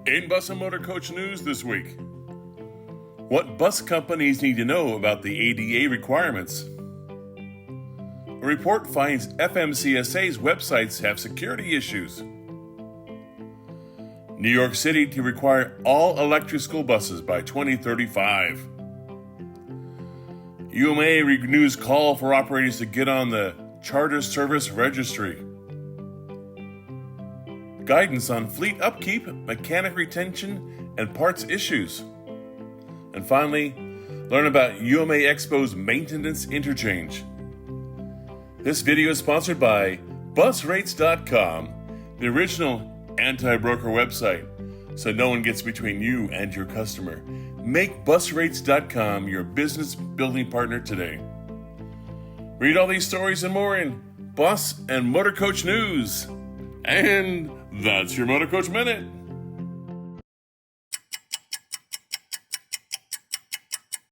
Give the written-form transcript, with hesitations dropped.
In Bus and Motorcoach News this week, what bus companies need to know about the ADA requirements. A report finds FMCSA's websites have security issues. New York City to require all electric school buses by 2035. UMA renews call for operators to get on the Charter Service Registry. Guidance on fleet upkeep, mechanic retention, and parts issues. And finally, learn about UMA Expo's maintenance interchange. This video is sponsored by busrates.com, the original anti-broker website, so no one gets between you and your customer. Make busrates.com your business building partner today. Read all these stories and more in Bus and Motorcoach News. And that's your Motorcoach Minute.